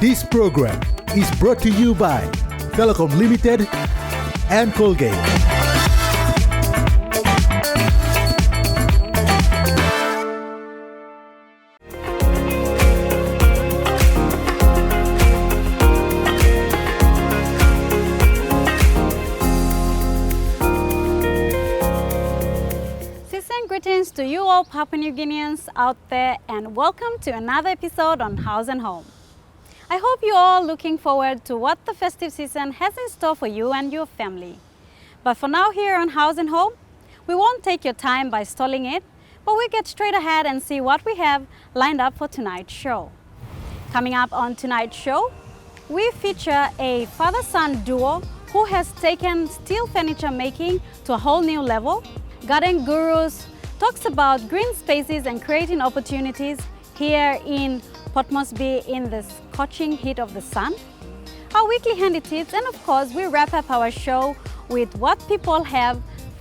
This program is brought to you by Telecom Limited and Colgate. Greetings to you all Papua New Guineans out there, and welcome to another episode on House and Home. I hope you're all looking forward to what the festive season has in store for you and your family. But for now, here on House and Home, we won't take your time by stalling it, but we get straight ahead and see what we have lined up for tonight's show. Coming up on tonight's show, we feature a father-son duo who has taken steel furniture making to a whole new level. Garden Gurus talks about green spaces and creating opportunities here in Port Moresby in the scorching heat of the sun. Our weekly handy tips, and of course we wrap up our show with what people have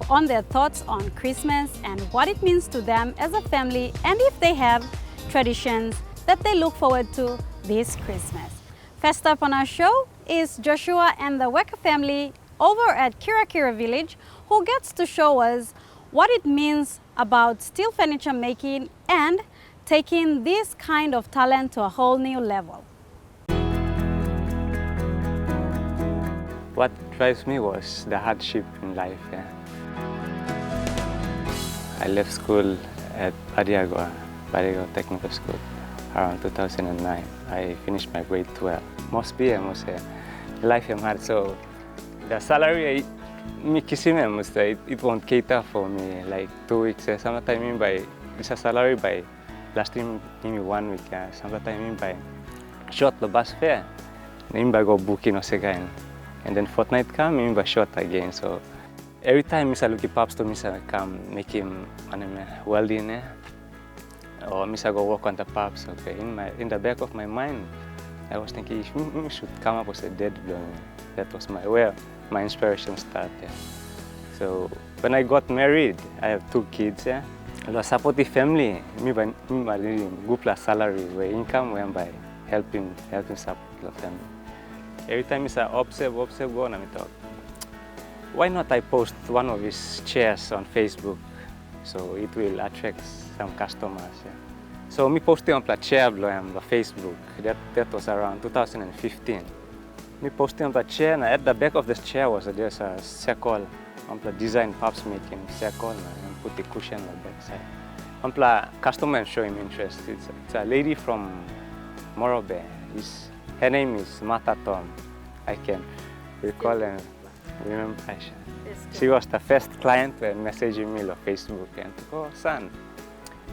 on their thoughts on Christmas and what it means to them as a family, and if they have traditions that they look forward to this Christmas. First up on our show is Joshua and the Weka family over at Kirakira village, who gets to show us what it means about steel furniture making and taking this kind of talent to a whole new level. What drives me was the hardship in life. Yeah. I left school at Badiagua Technical School around 2009. I finished my grade 12. Mostly I must say, life is hard, so the salary it won't cater for me like 2 weeks. Sometimes by it's a salary by lasting me 1 week. Sometimes by short the bus fare. By go booking or second, and then fortnight come by short again. So every time Mr. Lucky Pops to Mr. come make him welding, or Mr. go work on the pops. Okay, in the back of my mind, I was thinking if we should come up with a dead blow. That was my inspiration started. So when I got married, I have 2 kids. Yeah? It was a supportive family. Me good salary, where income went by helping support the family. Every time I say observe, go on, I talk. Why not I post one of his chairs on Facebook, so it will attract some customers. Yeah? So me posted on the chair on Facebook. That was around 2015. Me posting on the chair, and at the back of the chair was there's a circle. On the design pops making circle and put the cushion on the back side. On the customer show him interest. It's a lady from Morobe. Her name is Mata Tom. I can recall and remember. She was the first client when messaging me on Facebook and oh son,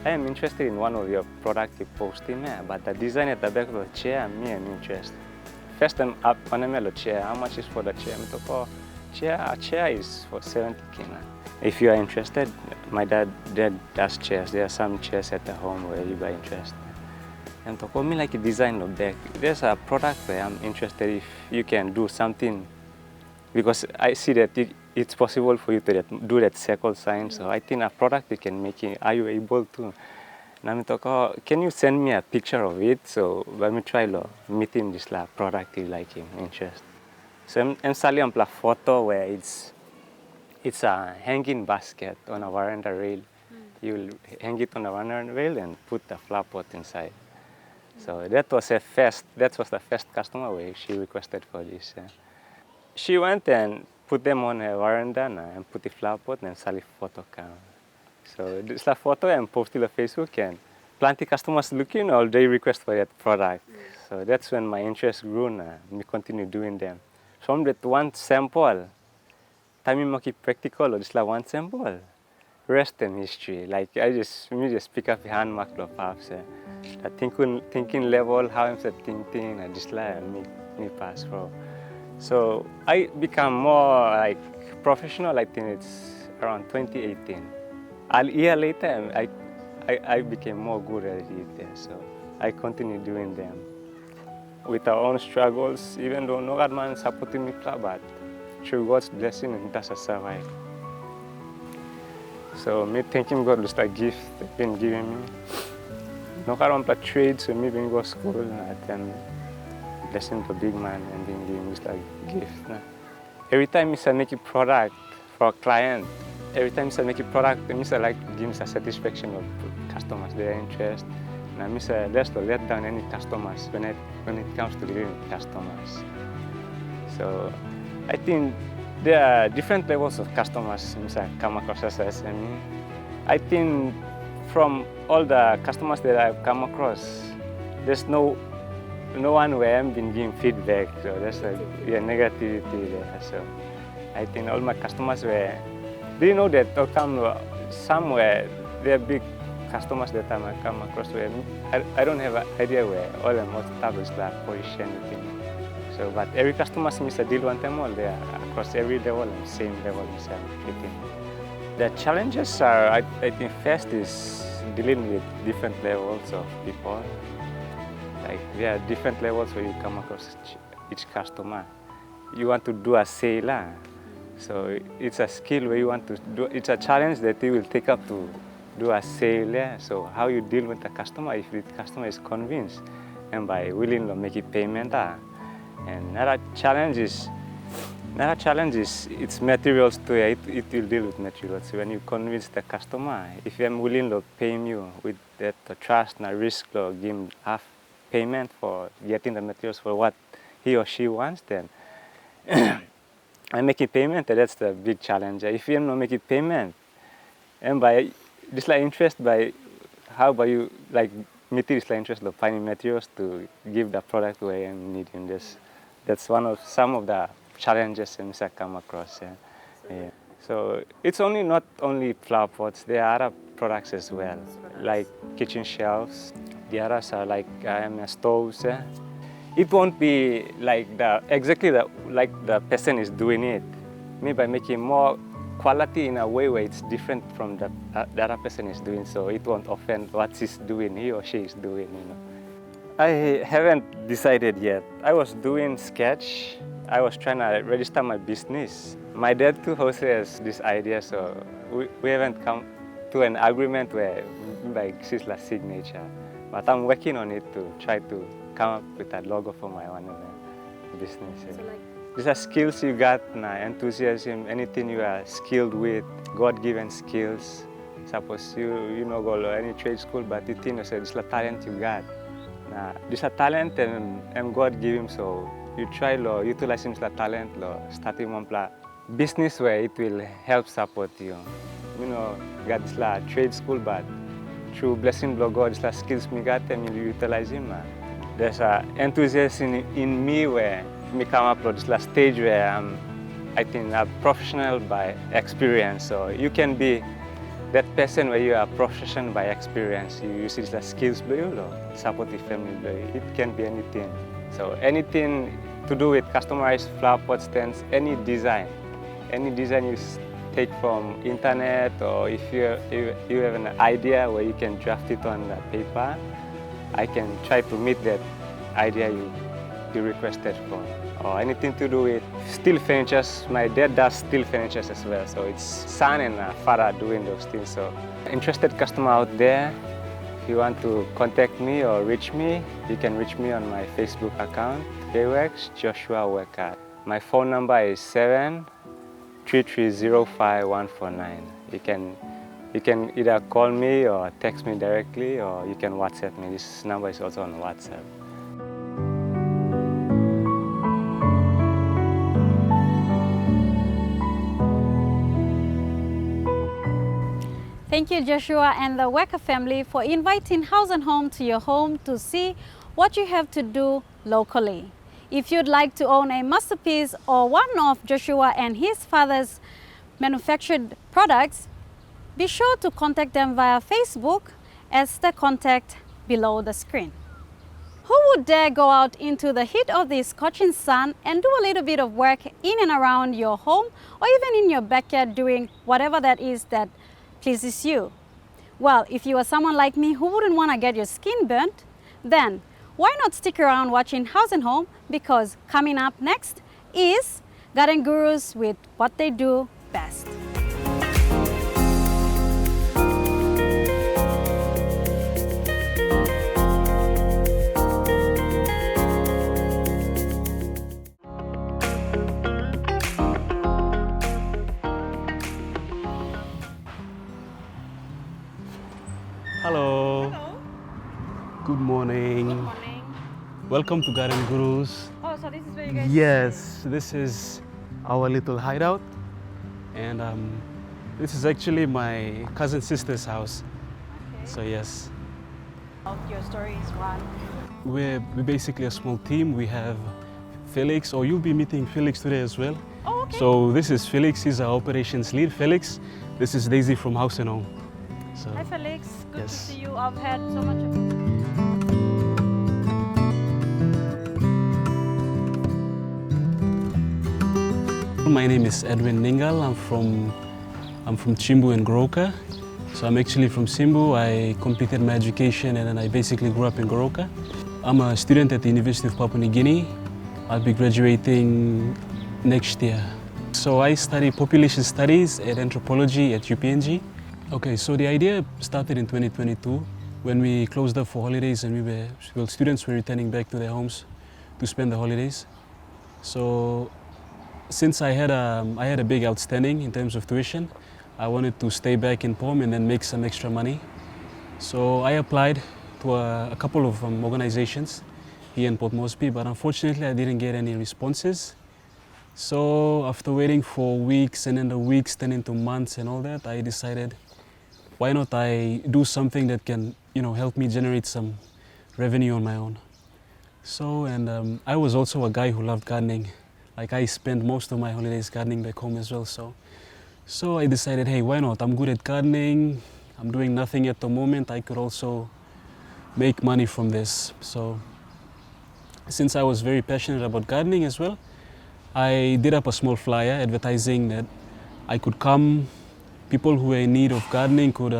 I am interested in one of your products you posted, but the design at the back of the chair, me am interested. First time up on a chair, how much is for the chair? A chair is for 70K. If you are interested, my dad does chairs. There are some chairs at the home where you are interested. And to call me like a design of back. There's a product where I'm interested if you can do something, because I see that it's possible for you to do that circle sign. So I think a product you can make it. Are you able to? And can you send me a picture of it? So let me try to meet him this product you like him interest. So I'm selling a photo where it's a hanging basket on a veranda rail. You will hang it on a veranda rail and put the flower pot inside. So that was the first customer where she requested for this. She went and put them on her veranda and put the flower pot and sell photo camera. So this photo and posted on Facebook, and plenty customers looking or they request for that product. So that's when my interest grew and me continue doing them. From that one sample, time I keep practical or just like one sample, rest in history. Like me just pick up the hand mark of paths. The thinking level, how I'm thinking, and just like me pass through. So I become more like professional. I think it's around 2018. A year later, I became more good at it there, so I continue doing them. With our own struggles, even though no man supporting me, but through God's blessing, and that's a survive. So me thanking God was a gift they've been giving me. No matter what trade, so me being go school and blessing the big man and then give him like gift. Nah. Every time I make a product for a client, every time I make a product, I like give me satisfaction of customers, their interest. And I let's not let down any customers when it comes to dealing with customers. So I think there are different levels of customers I come across as SME. I think from all the customers that I've come across, there's no one where I'm been giving feedback. So there's negativity there. So I think all my customers they know that they'll come somewhere. They're big customers that I come across where I don't have an idea where all them most established like Polish anything. So, but every customer seems to deal with them all. They are across every level and same level treating. The challenges are, I think, first is dealing with different levels of people. Like there are different levels where you come across each customer. You want to do a sale, so it's a skill where you want to do. It's a challenge that you will take up to do a sale. So how you deal with the customer if the customer is convinced and by willing to make a payment. And another challenge is it's materials too. It will deal with materials. When you convince the customer, if I'm willing to pay you with that trust and risk to give him half payment for getting the materials for what he or she wants, then I'm making payment. That's the big challenge. If you're not making payment, and by this like interest by how about you like materials like interest of finding materials to give the product where I'm needing this. That's some of the challenges I come across. Yeah. So it's not only flower pots. There are other products as well, like kitchen shelves. The others are like stoves. It won't be like exactly like the person is doing it. Maybe by making more quality in a way where it's different from the other person is doing, so it won't offend what he's doing, he or she is doing. I haven't decided yet. I was doing sketch. I was trying to register my business. My dad too also has this idea, so we haven't come to an agreement where like she's like signature. But I'm working on it to try to come up with a logo for my own business. Yeah. So these are skills you got, enthusiasm, anything you are skilled with, God-given skills. Suppose you know go to any trade school, but you think this is a talent you got. This is a talent and God give him, so you try to utilize him talent, starting one business where it will help support you. Got this trade school, but through blessing of God, this skills me got and you utilize him. There's an enthusiasm in me where me come up to this stage where I'm, I think, a professional by experience. So you can be that person where you are professional by experience. You use the skills, support the family. It can be anything. So anything to do with customized flower pot stands, any design you take from internet, or if you have an idea where you can draft it on the paper, I can try to meet that idea you requested for. Or anything to do with steel furnitures. My dad does steel furnitures as well, so it's son and father doing those things. So interested customer out there, if you want to contact me or reach me, you can reach me on my Facebook account, Jworks Joshua Worker. My phone number is 73305-149. You can either call me or text me directly, or you can WhatsApp me. This number is also on WhatsApp. Thank you, Joshua and the Worker family, for inviting Haus and Home to your home to see what you have to do locally. If you'd like to own a masterpiece or one of Joshua and his father's manufactured products, be sure to contact them via Facebook as the contact below the screen. Who would dare go out into the heat of the scorching sun and do a little bit of work in and around your home, or even in your backyard, doing whatever that is that pleases you? Well, if you are someone like me who wouldn't want to get your skin burnt, then why not stick around watching Haus and Home, because coming up next is Garden Gurus with what they do best. Good morning. Good morning. Welcome to Garden Gurus. Oh, so this is where you guys Yes, this is our little hideout, and this is actually my cousin sister's house. stay? So yes, Your story is one. we're basically a small team. We have Felix, or you'll be meeting Felix today as well. Oh, okay. So this is Felix. He's our operations lead. Felix, this is Daisy from Haus. So Hi, Felix. Good Yes. to see you. I've heard so much of you. my name is Edwin Ningal. I'm from Chimbu in Goroka. So I'm actually from Simbu. I completed my education and then I basically grew up in Goroka. I'm a student at the University of Papua New Guinea. I'll be graduating next year. So I study population studies and anthropology at UPNG. Okay, so the idea started in 2022 when we closed up for holidays and students were returning back to their homes to spend the holidays. So since I had a big outstanding in terms of tuition, I wanted to stay back in POM and then make some extra money. So I applied to a couple of organizations here in Port Moresby, but unfortunately I didn't get any responses. So after waiting for weeks and then the weeks turned into months and all that, I decided, why not I do something that can, help me generate some revenue on my own. So, and I was also a guy who loved gardening. Like I spent most of my holidays gardening back home as well. So I decided, hey, why not? I'm good at gardening. I'm doing nothing at the moment. I could also make money from this. So since I was very passionate about gardening as well, I did up a small flyer advertising that I could come, people who were in need of gardening could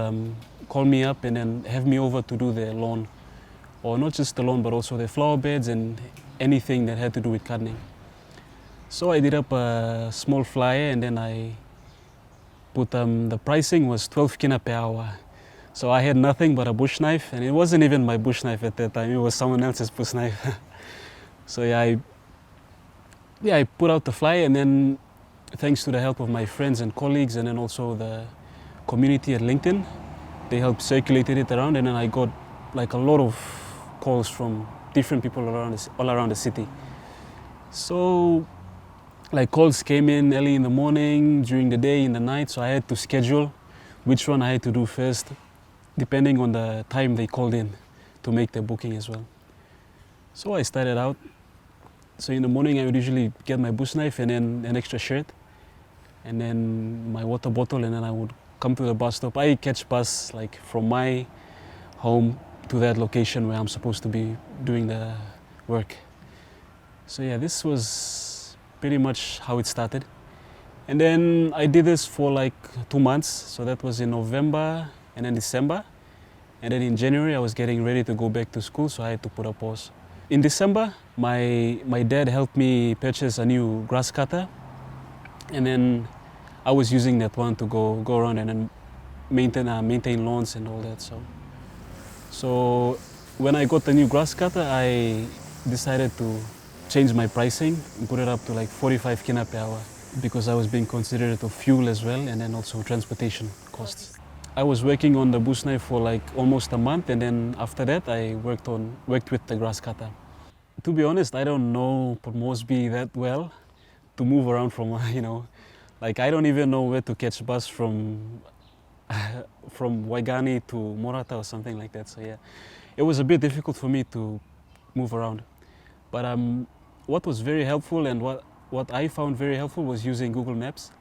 call me up and then have me over to do their lawn. Or not just the lawn, but also their flower beds and anything that had to do with gardening. So I did up a small flyer and then I put, the pricing was 12 kina per hour. So I had nothing but a bush knife, and it wasn't even my bush knife at that time, it was someone else's bush knife. So I put out the flyer, and then thanks to the help of my friends and colleagues and then also the community at LinkedIn, they helped circulated it around, and then I got like a lot of calls from different people all around the city. So like calls came in early in the morning, during the day, in the night, so I had to schedule which one I had to do first, depending on the time they called in to make their booking as well. So I started out. So in the morning I would usually get my bush knife and then an extra shirt and then my water bottle, and then I would come to the bus stop. I catch bus like from my home to that location where I'm supposed to be doing the work. So yeah, this was pretty much how it started. And then I did this for like 2 months. So that was in November and then December. And then in January I was getting ready to go back to school, so I had to put a pause. In December, my dad helped me purchase a new grass cutter. And then I was using that one to go around and then maintain lawns and all that. So when I got the new grass cutter, I decided to change my pricing and put it up to like 45 kina per hour, because I was being considerate of fuel as well and then also transportation costs. I was working on the bush knife for like almost a month, and then after that I worked with the grass cutter. To be honest, I don't know Port Moresby that well to move around from, like I don't even know where to catch bus from Waigani to Morata or something like that. So yeah, it was a bit difficult for me to move around. But what was very helpful and what I found very helpful was using Google Maps.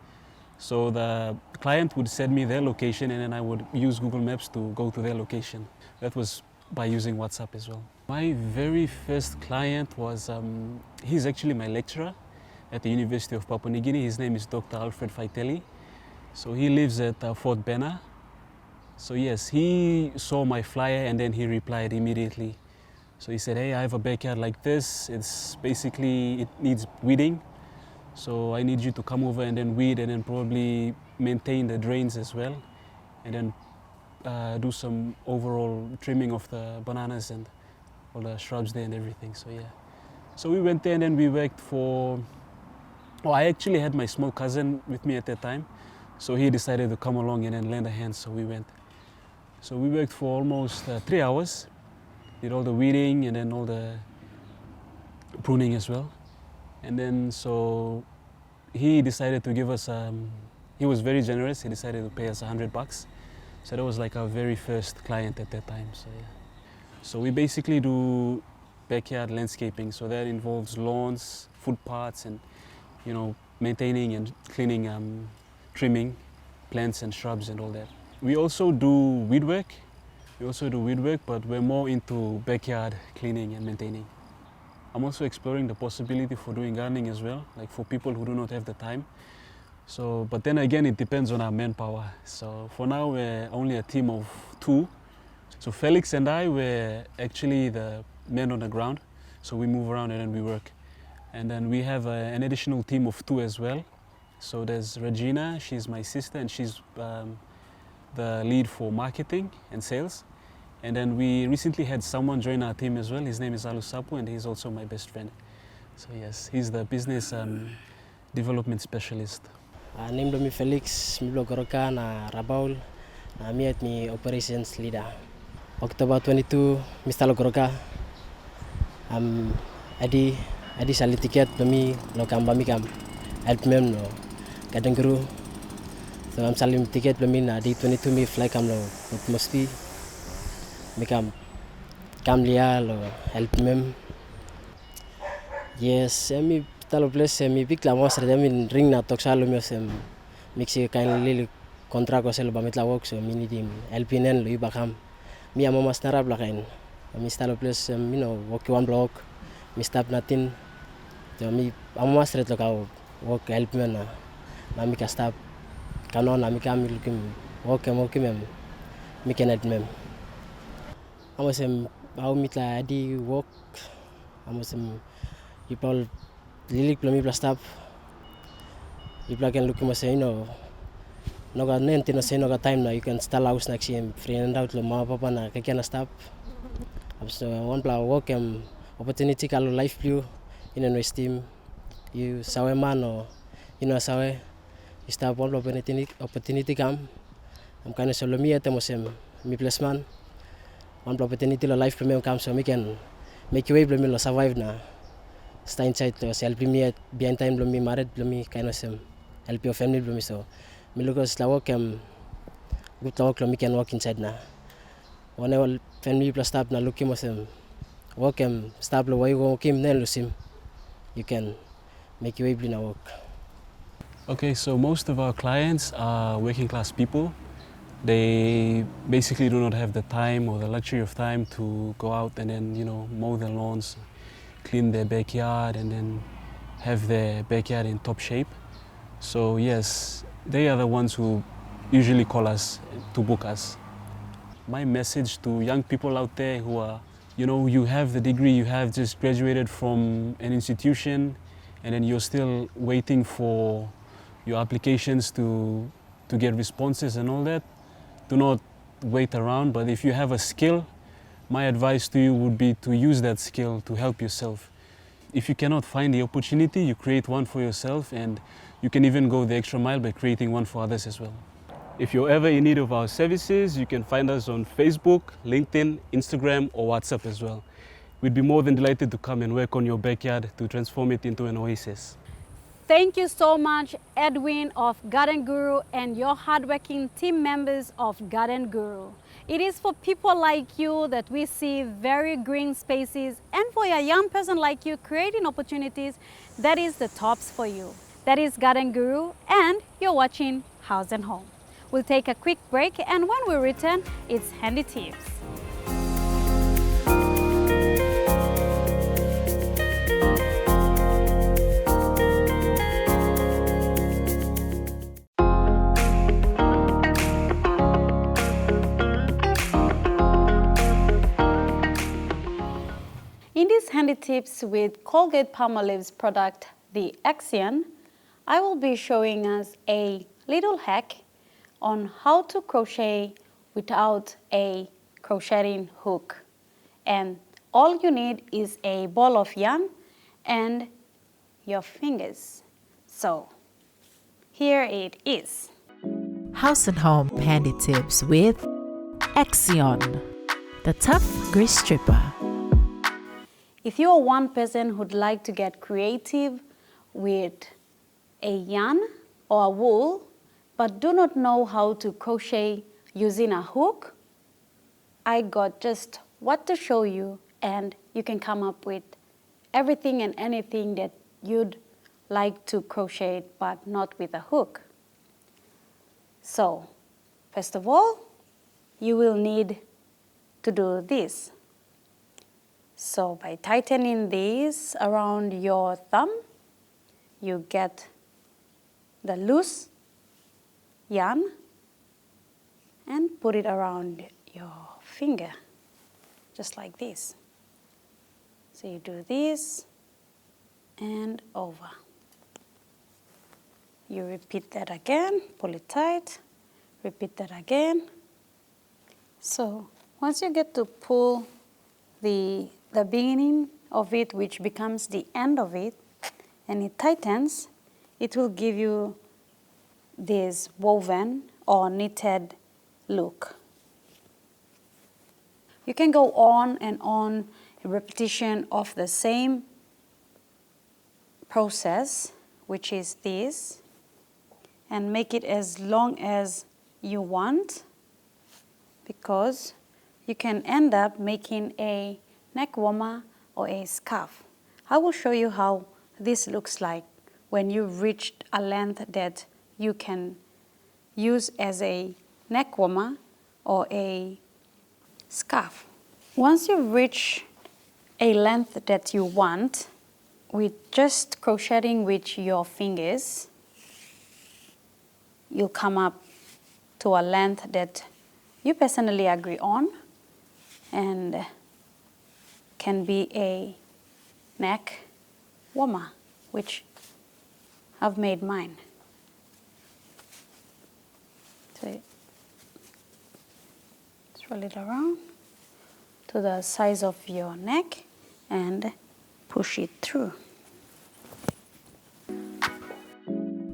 So the client would send me their location and then I would use Google Maps to go to their location. That was by using WhatsApp as well. My very first client was, he's actually my lecturer at the University of Papua New Guinea. His name is Dr. Alfred Faiteli. So he lives at Fort Benner. So yes, he saw my flyer and then he replied immediately. So he said, hey, I have a backyard like this. It's basically, it needs weeding. So I need you to come over and then weed and then probably maintain the drains as well. And then do some overall trimming of the bananas and all the shrubs there and everything, so yeah. So we went there and then we worked for, I actually had my small cousin with me at that time. So he decided to come along and then lend a hand, so we went. So we worked for almost 3 hours. did all the weeding and then all the pruning as well. And then so he decided to give us, he was very generous, he decided to pay us $100. So that was like our very first client at that time, so yeah. So we basically do backyard landscaping, so that involves lawns, footpaths, and maintaining and cleaning, trimming plants and shrubs and all that. We also do weed work. But we're more into backyard cleaning and maintaining. I'm also exploring the possibility for doing gardening as well, like for people who do not have the time. So, but then again, it depends on our manpower. So for now, we're only a team of 2. So Felix and I were actually the men on the ground. So we move around and then we work. And then we have an additional team of 2 as well. So there's Regina, she's my sister, and she's the lead for marketing and sales. And then we recently had someone join our team as well. His name is Alusapu, and he's also my best friend. So yes, he's the business development specialist. Name me Felix, mi Goroka na Rabaul, na mi at mi operations leader. October 22, Mr. Goroka. Adi sali tiket bami lokam bami kam help mem no kadang guru. So I'm selling ticket bami na di 22 mi fly kam lo mesti mi kam lia lo help mem. Yes, mi talo place mi big la mostra de mi ring na toksalo mi sem mixi kain lili kontrako selo bami tla work so mini dim helpinen lo ibakam. Mi amo mas narab la kain. Mi talo place work one block mi stop natin. So mi amo mas ret lo ka work help me na mi ka stop kanon na mi kam lukim work mo kimem mi kenet mem. Amo sem au mitla adi work amo sem people lilik lo mi pla stop ipla ken lukim se no ga nenti no se no ga time na you can stall house next year friend out lo ma papa na ka ken stop. So one pla work opportunity kalo life blue in no steam you sawe man or sawe you stop one opportunity kam am kind of solo mi atemo mi placement one opportunity lo life premium kam so mi can make you able to survive na stay inside to help me behind time lo mi married lo mi kind of help your family lo mi so mi look as la work good work lo mi can work inside na one family plus stop na looking mo work stop lo way go kim nen lo sim you can make you able to work. Okay, so most of our clients are working class people. They basically do not have the time or the luxury of time to go out and then mow their lawns, clean their backyard, and then have their backyard in top shape. So yes, they are the ones who usually call us to book us. My message to young people out there who are you have the degree, you have just graduated from an institution, and then you're still waiting for your applications to get responses and all that. Do not wait around, but if you have a skill, my advice to you would be to use that skill to help yourself. If you cannot find the opportunity, you create one for yourself, and you can even go the extra mile by creating one for others as well. If you're ever in need of our services, you can find us on Facebook, LinkedIn, Instagram, or WhatsApp as well. We'd be more than delighted to come and work on your backyard to transform it into an oasis. Thank you so much, Edwin of Garden Guru, and your hardworking team members of Garden Guru. It is for people like you that we see very green spaces, and for a young person like you creating opportunities, that is the tops for you. That is Garden Guru, and you're watching House and Home. We'll take a quick break, and when we return, it's Handy Tips. In these Handy Tips with Colgate-Palmolive's product, the Axion, I will be showing us a little hack on how to crochet without a crocheting hook. And all you need is a ball of yarn and your fingers. So here it is. House and Home Handy Tips with Axion, the tough grease stripper. If you are one person who'd like to get creative with a yarn or a wool, but do not know how to crochet using a hook, I got just what to show you, and you can come up with everything and anything that you'd like to crochet, but not with a hook. So, first of all, you will need to do this. So by tightening this around your thumb, you get the loose yarn and put it around your finger, just like this. So you do this and over. You repeat that again, pull it tight, repeat that again. So once you get to pull the beginning of it, which becomes the end of it, and it tightens, it will give you this woven or knitted look. You can go on and on, a repetition of the same process, which is this, and make it as long as you want, because you can end up making a neck warmer or a scarf. I will show you how this looks like when you've reached a length that you can use as a neck warmer or a scarf. Once you reach a length that you want, with just crocheting with your fingers, you'll come up to a length that you personally agree on and can be a neck warmer, which I've made mine. So roll it around to the size of your neck and push it through.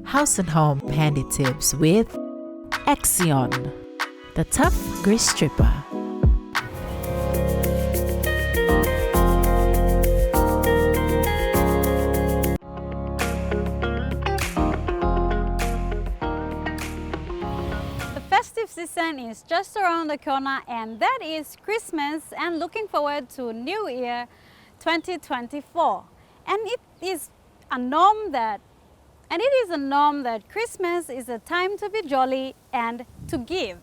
House and Home Handy Tips with Axion, the tough grease stripper. The festive season is just around the corner, and that is Christmas, and looking forward to New Year 2024. And it is a norm that Christmas is a time to be jolly and to give.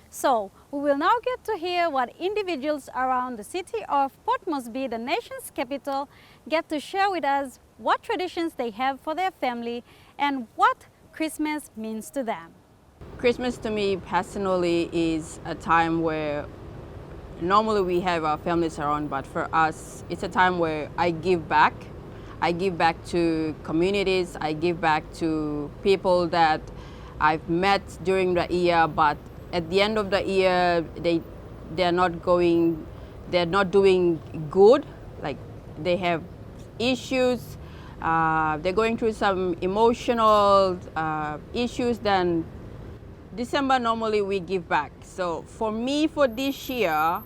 So we will now get to hear what individuals around the city of Port Moresby, the nation's capital, get to share with us what traditions they have for their family and what Christmas means to them. Christmas to me personally is a time where normally we have our families around, but for us it's a time where I give back. I give back to communities, I give back to people that I've met during the year, but at the end of the year they're not doing good, like they have issues, they're going through some emotional issues. Then December normally we give back. So for me, for this year,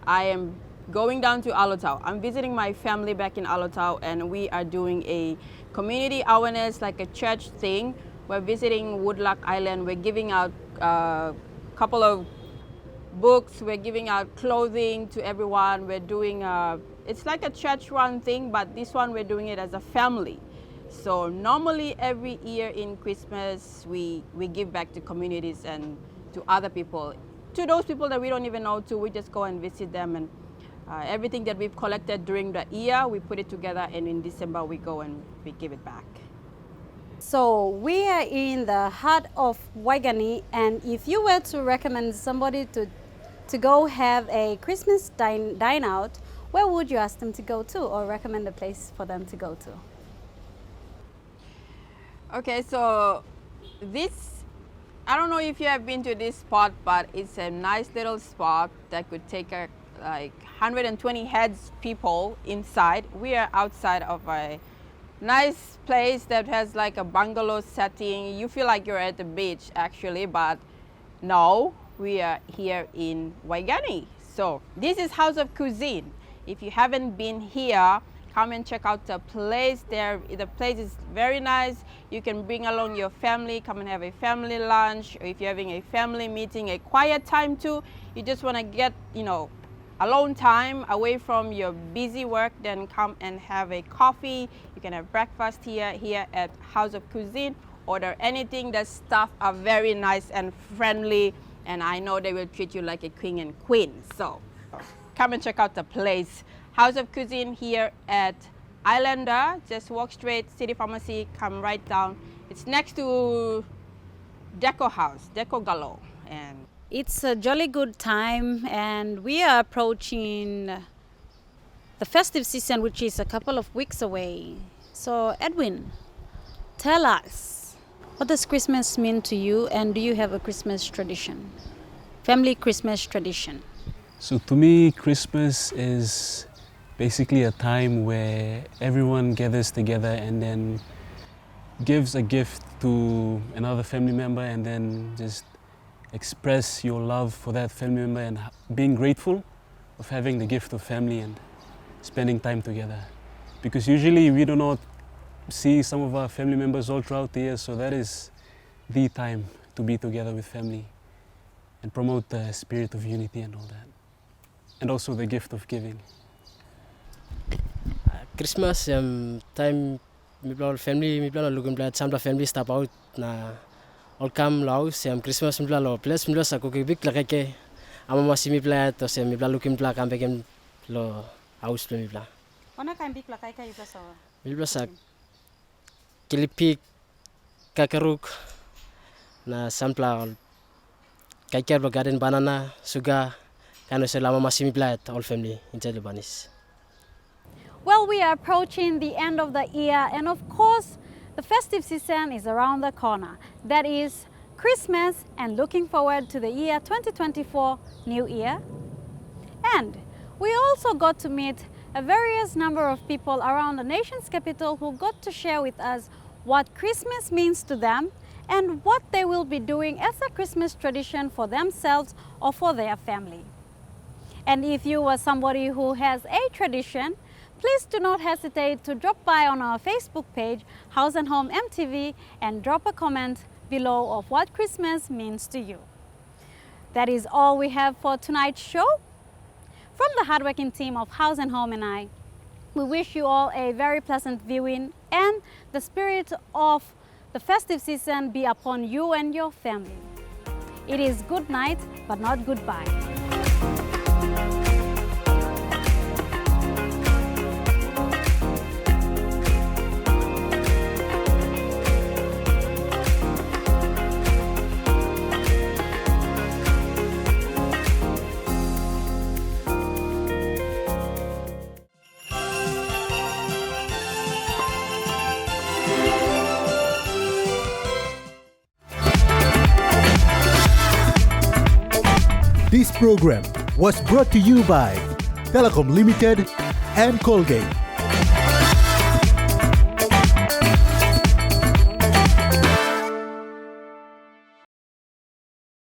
I am going down to Alotau. I'm visiting my family back in Alotau, and we are doing a community awareness, like a church thing. We're visiting Woodlock Island. We're giving out a couple of books. We're giving out clothing to everyone. We're doing it's like a church-run thing, but this one we're doing it as a family. So normally every year in Christmas, we give back to communities and to other people. To those people that we don't even know, we just go and visit them, and everything that we've collected during the year, we put it together, and in December we go and we give it back. So we are in the heart of Waigani, and if you were to recommend somebody to go have a Christmas dine out, where would you ask them to go to, or recommend a place for them to go to? Okay, so this, I don't know if you have been to this spot, but it's a nice little spot that could take like 120 heads people inside. We are outside of a nice place that has like a bungalow setting. You feel like you're at the beach actually, but no, we are here in Waigani. So this is House of Cuisine. If you haven't been here, come and check out the place. The place is very nice. You can bring along your family, come and have a family lunch, or if you're having a family meeting, a quiet time too. You just want to get, alone time away from your busy work, then come and have a coffee. You can have breakfast here at House of Cuisine. Order anything. The staff are very nice and friendly, and I know they will treat you like a king and queen. So come and check out the place. House of Cuisine here at Islander. Just walk straight, City Pharmacy, come right down. It's next to Deco House, Deco Gallo. And It's a jolly good time, and we are approaching the festive season, which is a couple of weeks away. So, Edwin, tell us, what does Christmas mean to you, and do you have a Christmas tradition? Family Christmas tradition. So to me, Christmas is basically a time where everyone gathers together and then gives a gift to another family member, and then just express your love for that family member and being grateful of having the gift of family and spending time together. Because usually we do not see some of our family members all throughout the year, so that is the time to be together with family and promote the spirit of unity and all that. And also the gift of giving. Christmas time mi plan family mi plan lugum plan samla family step out na all come laus Christmas mi plan lo plus mi plan sa ko big la ke ama masih mi plan to mi plan lugum plan kam begem lo house mi plan. Ona kain big la kai kai sa. Mi plan sa kilipik kakaruk na sampla kai kai garden banana sugar kano selama masih mi plan all family inside the banis. Well, we are approaching the end of the year, and of course, the festive season is around the corner. That is Christmas, and looking forward to the year 2024, New Year. And we also got to meet a various number of people around the nation's capital who got to share with us what Christmas means to them and what they will be doing as a Christmas tradition for themselves or for their family. And if you are somebody who has a tradition, please do not hesitate to drop by on our Facebook page, House and Home EMTV, and drop a comment below of what Christmas means to you. That is all we have for tonight's show. From the hardworking team of House and Home and I, we wish you all a very pleasant viewing, and the spirit of the festive season be upon you and your family. It is good night, but not goodbye. This program was brought to you by Telecom Limited and Colgate.